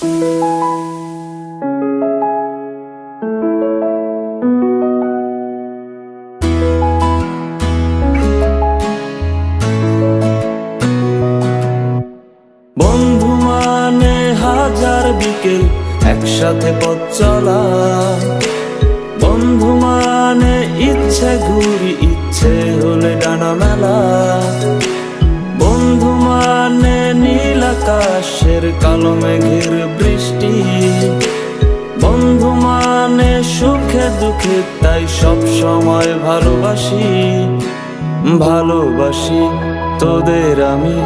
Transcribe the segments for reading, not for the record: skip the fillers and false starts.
বন্ধু মানে হাজার বিকেল একসাথে পথ চলা, বন্ধু মানে ইচ্ছে ঘুরি ইচ্ছে হলে ডানা মেলা, বন্ধু মানে নীল আকাশের কালো মেঘের বৃষ্টি, বন্ধু মানে সুখে দুঃখে তাই সব সময় ভালোবাসি। ভালোবাসি তোদের আমি,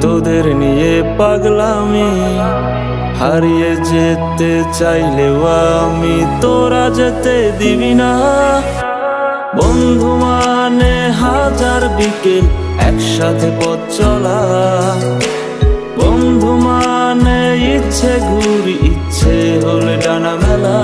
তোদের নিয়ে পাগলামি, হারিয়ে যেতে চাইলেও আমি তোরা যেতে দিবি না। বন্ধু মানে হাজার বিকেল একসাথে পথ চলা, বন্ধু মানে ইচ্ছে ঘুরি ইচ্ছে হলে ডানা মেলা।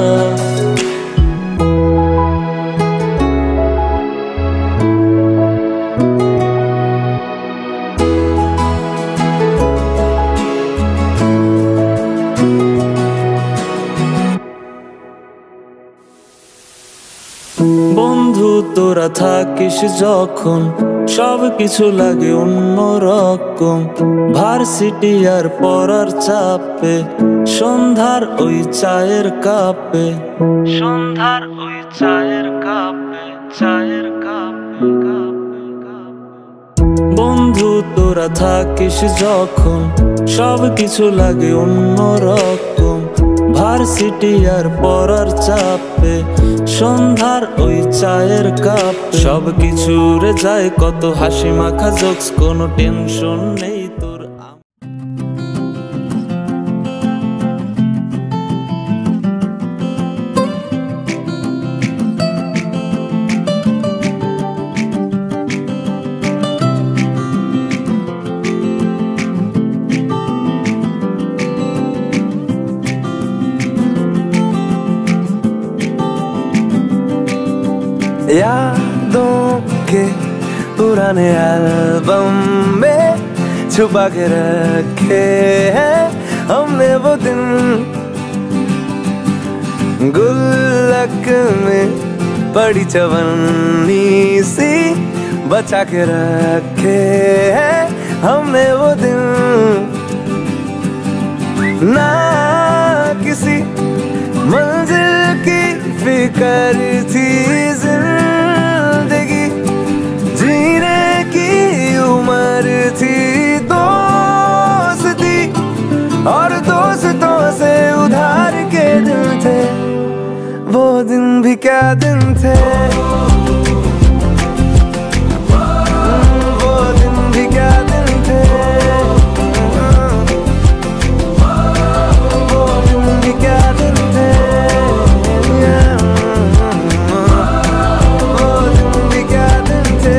বন্ধু তোরা থাকিস যখন সব কিছু লাগে অন্যরকম, ভার্সিটি আর পড়ার চাপে সন্ধ্যার ওই চায়ের কাপে, সন্ধ্যার ওই চায়ের কাপে, চায়ের কাপে কাপে। বন্ধু তোরা থাকিস যখন সব কিছু লাগে অন্যরকম, ভার্সিটি আর পড়ার চাপে সন্ধ্যার ওই চায়ের কাপ, সব কিছু রে যায় কত হাসি মাখা জোকস, কোনো টেনশন নেই তোর। यादों के पुराने एल्बम में छुपा के रखे हैं हमने वो दिन, गुल्लक में पड़ी चवन्नी सी बचा के रखे हैं हमने वो दिन। ना किसी मंजिल की फिकर थी, जिंदगी जीने की उम्र थी, दोस्ती और दोस्तों से उधार के दिन थे, वो दिन भी क्या दिन थे, वो दिन भी क्या दिन थे, वो दिन भी क्या दिन थे, वो दिन भी क्या दिन थे।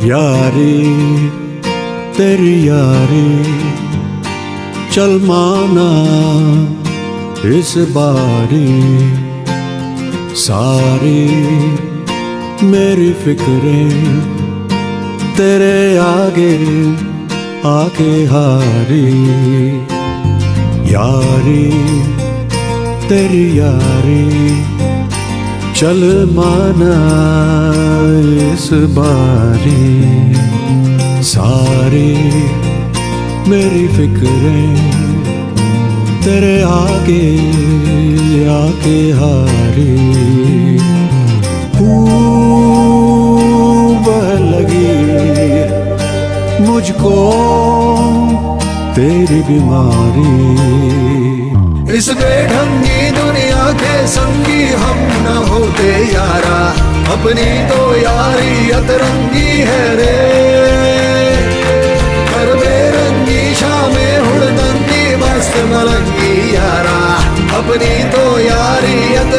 यारी तेरी यारी चल माना इस बारी, सारी मेरी फिक्रें तेरे आगे आके हारी। यारी तेरी यारी चल माना इस बारी, सारी मेरी फिक्रें तेरे आगे आके हारी। बह लगी मुझको तेरी बीमारी, इस बेढंगी दुनिया के संगी हम न होते यारा, अपनी तो यारी अतरंगी है रे। कर बेरंगी शामें हुड़दंगी मस्त मलंगी यारा, अपनी तो यारी अतरंगी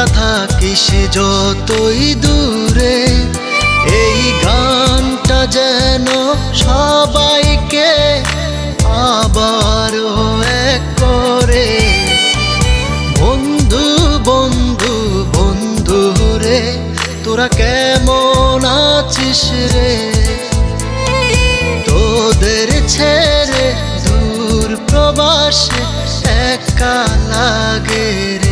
তোরা থাকিস যতই দূরে, এই গানটা যেন সবাইকে আবারও এক করে। বন্ধু বন্ধু বন্ধু রে, তোরা কেমন আছিস রে? তোদের ছেড়ে দূর প্রবাসে একা লাগে রে।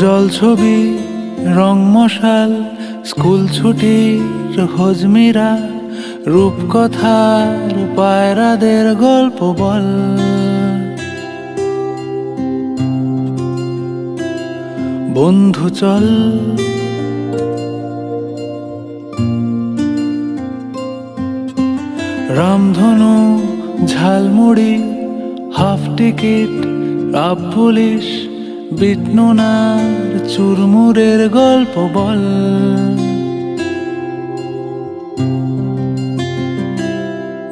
জল ছবি রং মশাল স্কুল ছুটির হজমিরা, রূপকথার পায়রাদের গল্প বল। বন্ধু চল রামধনু ঝালমুড়ি হাফ টিকিট রাব পুলিশ বিটনুনার চুরমুরের গল্প বল।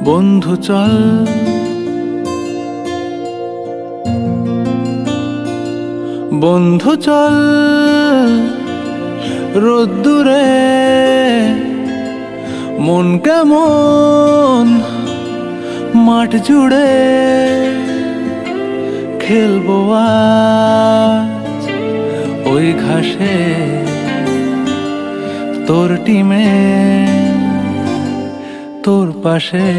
বন্ধু চল বন্ধু চল রোদ্দুরে, মন কেমন মাঠ জুড়ে খেলবো আজ ওই ঘাসে তোর টিমে তোর পাশে।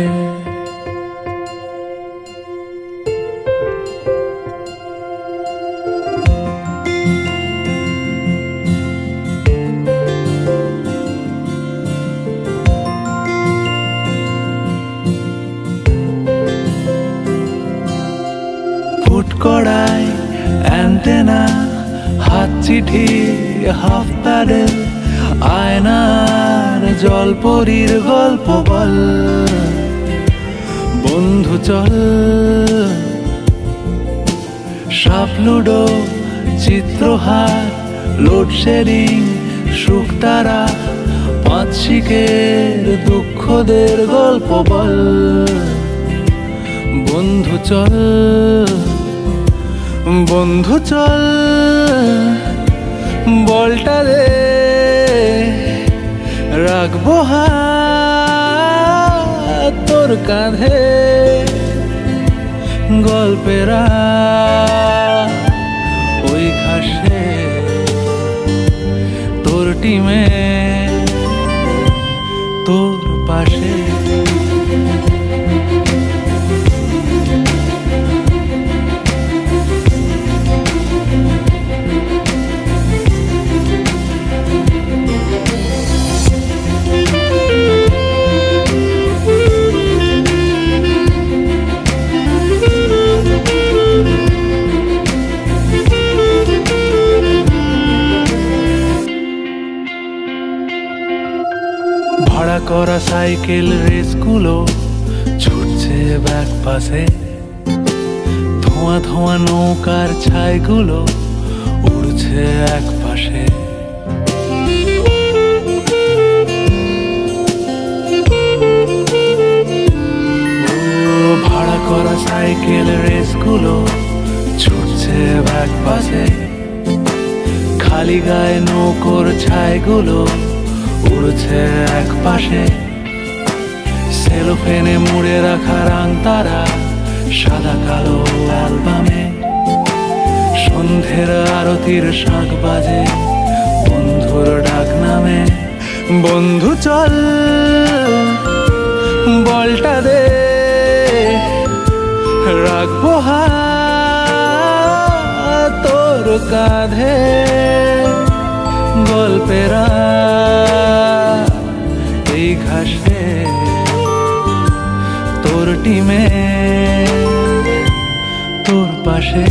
কড়াই অ্যান্টেনা হাত চিঠি হাফ প্যাডেল, আয়নার জলপরীর গল্প বল। বন্ধু চল সাপ লুডো চিত্রহার লোডশেডিং শুকতারা পাঁচশিকের দুঃখদের গল্প বল। বন্ধু চল বন্ধু চল বলটা দে রাখবো হাত তোর কাঁধে, গল্পেরা ওই ঘাসে তোর টিমে তোর পাশে। ভাড়া করা সাইকেল রেসগুলো ছুটছে ব্যাক পাশে, ধোঁয়া ধোঁয়া নৌকার ছাইগুলো উড়ছে এক পাশে। ভাড়া করা সাইকেল রেসগুলো ছুটছে ব্যাক পাশে, খালি গায়ে নৌকোর ছাইগুলো উড়ছে এক পাশে। সেলোফেনে মুড়ে রাখা রাং তারা সাদা কালো অ্যালবামে, সন্ধ্যের আরতির শাঁখ বাজে বন্ধুর ডাক নামে। বন্ধু চল বলটা দে রাখবো হাত তোর কাঁধে গল্পেরা এই ঘাসে তোর টিমে তোর পাশে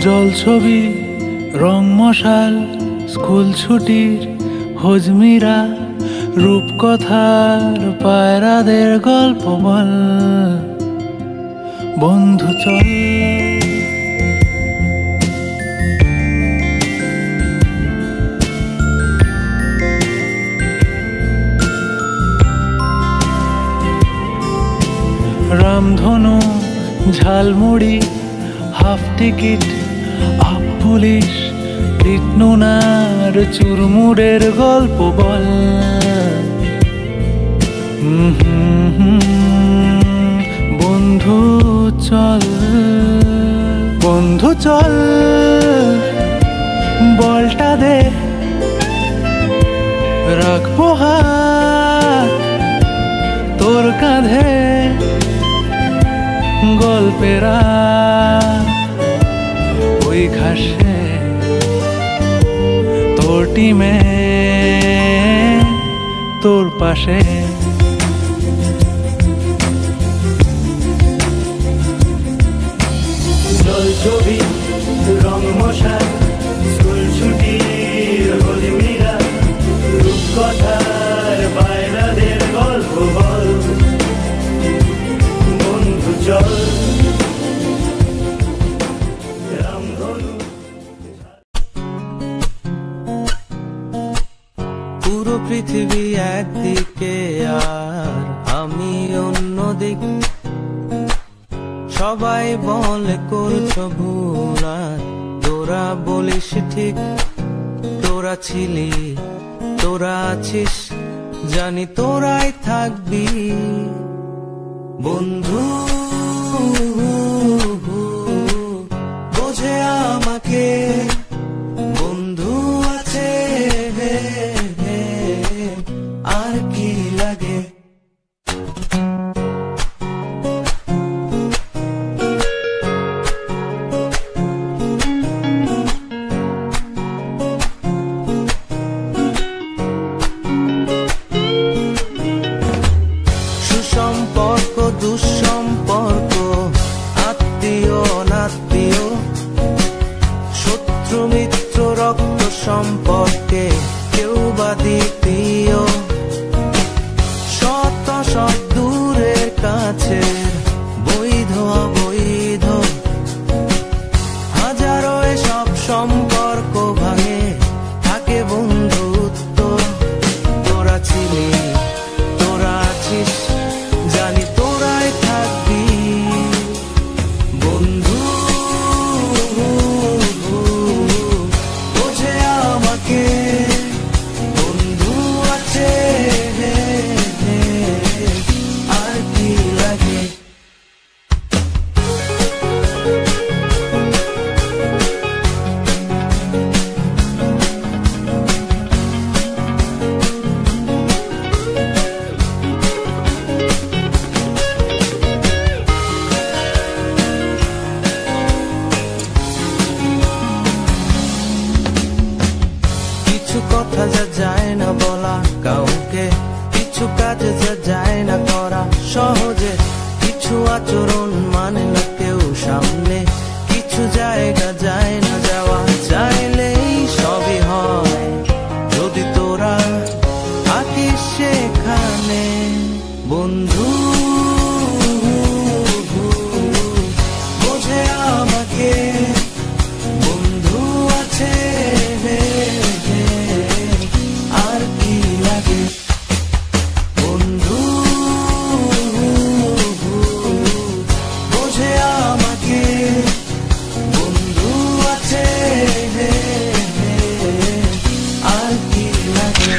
জল ছবি রং মশাল স্কুল ছুটির হজমিরা রূপকথার পায়রাদের গল্প বল বন্ধু চল রামধনু jhalmuri half ticket up police টিটনুনার চুরমুড়ের গল্প বল বন্ধু চল বন্ধু চল বলটা দে রাখবো হাত তোর কাঁধে গল্পেরা ওই ঘাসে তোর টিমে তোর পাশে জল ছবি রং মশাল স্কুল ছুটির হলিমিরা রূপকথার বাইরাদের গল্প বল বন্ধু চল পুরো পৃথিবী একদিকে আর আমি অন্যদিক সবাই বলে করছো ভুল আর তোরা বলিস ঠিক তোরা ছিলি তোরা আছিস জানি তোরাই থাকবি বন্ধু বোঝে আমাকে বন্ধু আছে আর কি লাগে সুসম্পর্ক দুঃসম্পর্ক আত্মীয় অনাত্মীয় শত্রু মিত্র রক্ত সম্পর্কে কেউ বা দ্বিতীয় শত শত দূরের কাছে বৈধ অবৈধ হাজারো সব সম্পর্ক ভাঙে থাকে বন্ধুত্ব তোরা ছিলি তোরা আছিস জানি তোরাই থাকবি বন্ধু বোঝে আমাকে বন্ধু আছে আর কি লাগে কিছু কথা যা যায় না বলা কাউকে কিছু কাজ যা যায় না করা সহজে কিছু আচরণ মানে না কেউ সামনে কিছু জায়গা যায় না যাওয়া চাইলেই সবই হয় যদি তোরা থাকিস সেখানে বন্ধু বোঝে আমাকে বন্ধু আছে আর কি লাগে বন্ধু বোঝে আমাকে বন্ধু আছে আর কি লাগে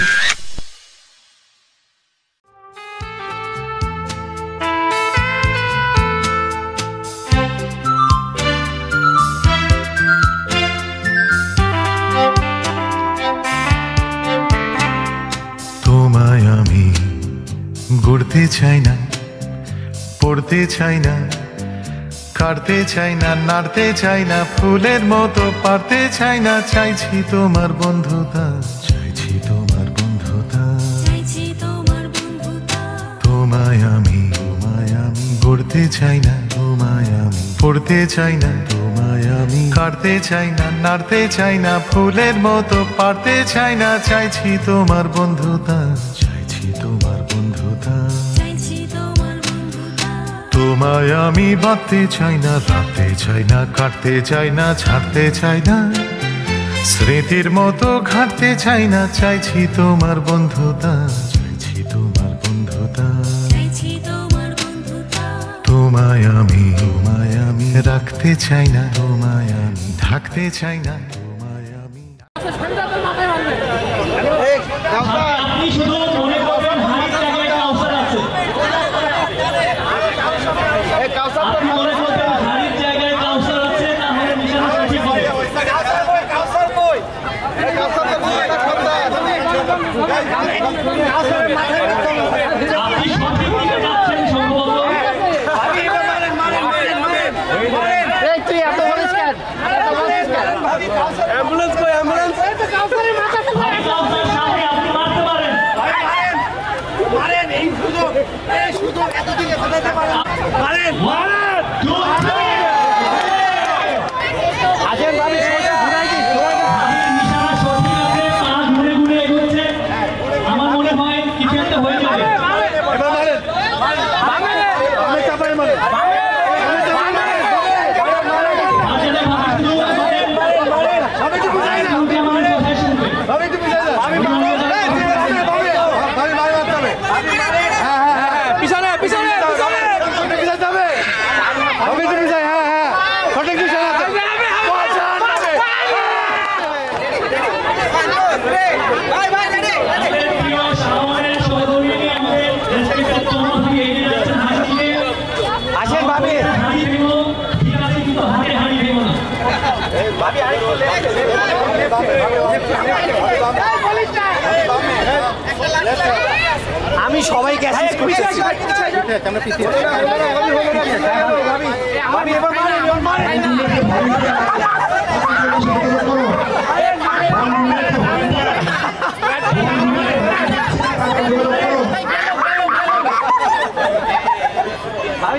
গড়তে চাই না, পড়তে চাই না, কাটতে চাই না, নাড়তে চাই না, ফুলের মতো পারতে চাই না। চাইছি তোমার বন্ধুতা, চাইছি তোমার বন্ধুতা, তোমায় আমি গড়তে চাই না, তোমায় আমি পড়তে চাই না, তোমায় আমি কাটতে চাই না, নাড়তে চাই না, ফুলের মতো পারতে চাই না। চাইছি তোমার বন্ধুতা, চাইছি তোমার বন্ধুতা, তোমায় আমি বাঁধতে চাই না, রাখতে চাই না, কাটতে চাই না, ছাড়তে চাই না, স্মৃতির মতো ঘাটতে চাই না। চাইছি তোমার বন্ধুতা, চাইছি তোমার বন্ধুতা, তোমায় আমি রাখতে চাই না, তোমায় আমি ঢাকতে চাই না, তোমায় আমি। আপনি শুধু মনে করবেন হাড়ির জায়গায় কাউসার আছে। আপনি মনে করবেন হাড়ির জায়গায় কাউসার আছে, তাহলে নিশানা সঠিক হবে। আপনি সঠিক দিকে যাচ্ছেন সম্ভবত। আমার মনে হয় কিছু একটা হয়ে যাবে। আমি সবাইকে অ্যাসিস্ট করতেছি।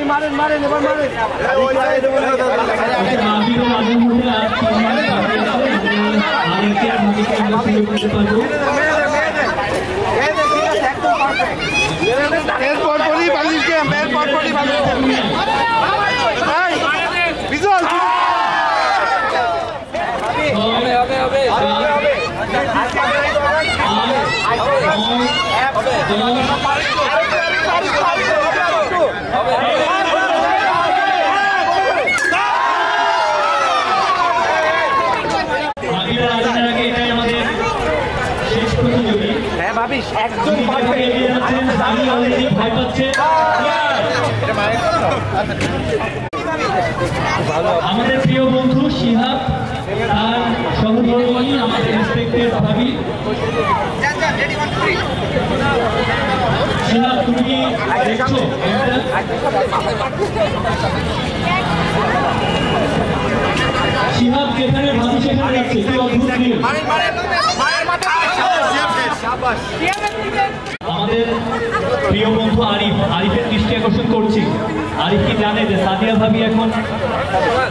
মারেন মারেন এবার মারেন। আমাদের প্রিয় বন্ধু শিহাব তার সহধর্মী আমাদের রেসপেক্টেড ভাবি। শিহাব তুমি কি দেখছো? শিহাব যেখানে ভাবি সেখানে যাচ্ছে, কি অদ্ভুত নিয়ম। আমাদের প্রিয় বন্ধু আরিফের দৃষ্টি আকর্ষণ করছি। আরিফ কি জানে যে সাদিয়া ভাবি এখন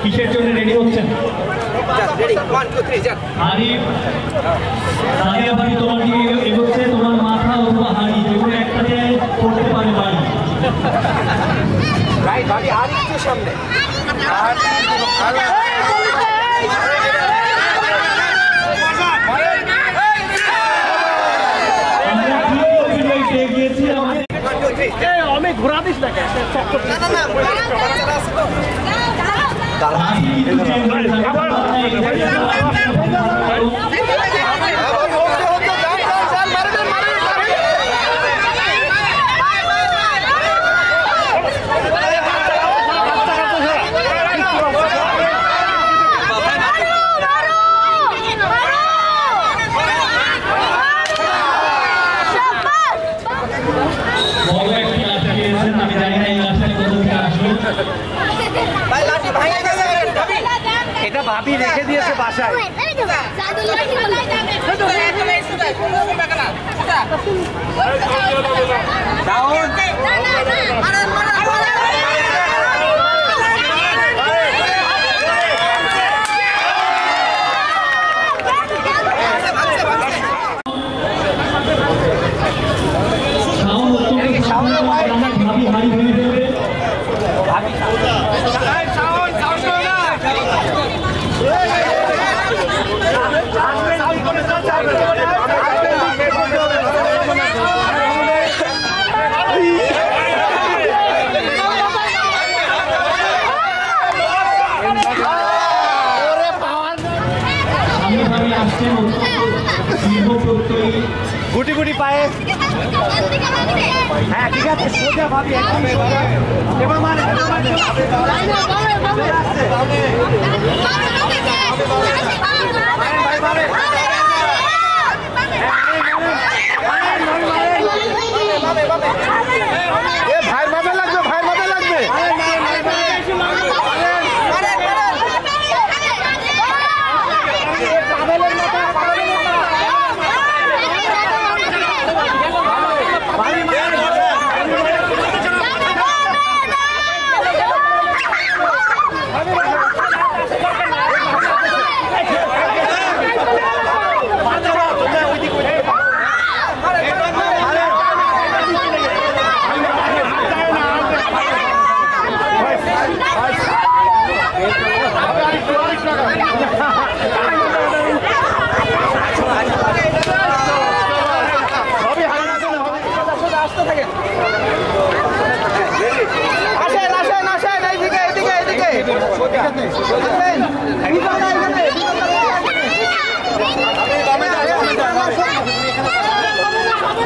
কিসের জন্য রেডি হচ্ছেন? আরিফ, সাদিয়া ভাবি তোমার দিকে এগোচ্ছে, তোমার মাথা অথবা হাড়ি যেগুলো একসাথে করতে পারে বাড়ি। সামনে অনেক ঘোরা দিস না ভাবি রেখে দিয়েছে বাসায়। গুটি গুটি পায়ে হ্যাঁ ঠিক আছে সোজা ভাবি একদম সোজা এবার মানে ভাই মাথা লাগবে ভাই মাথা লাগবে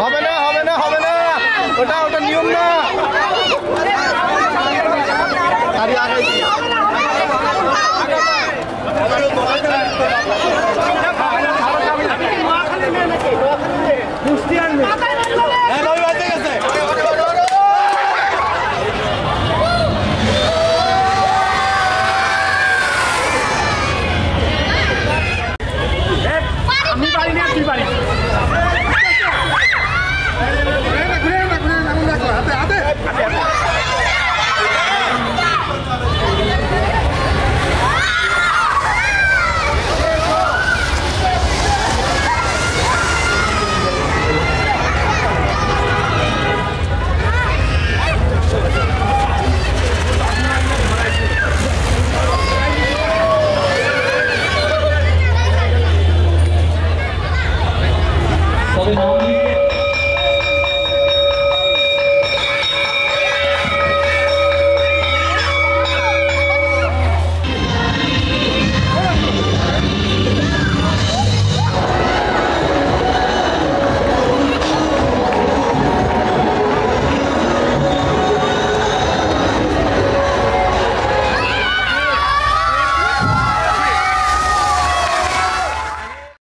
হবে না হবে না হবে না ওটা ওটা নিয়ম না তবে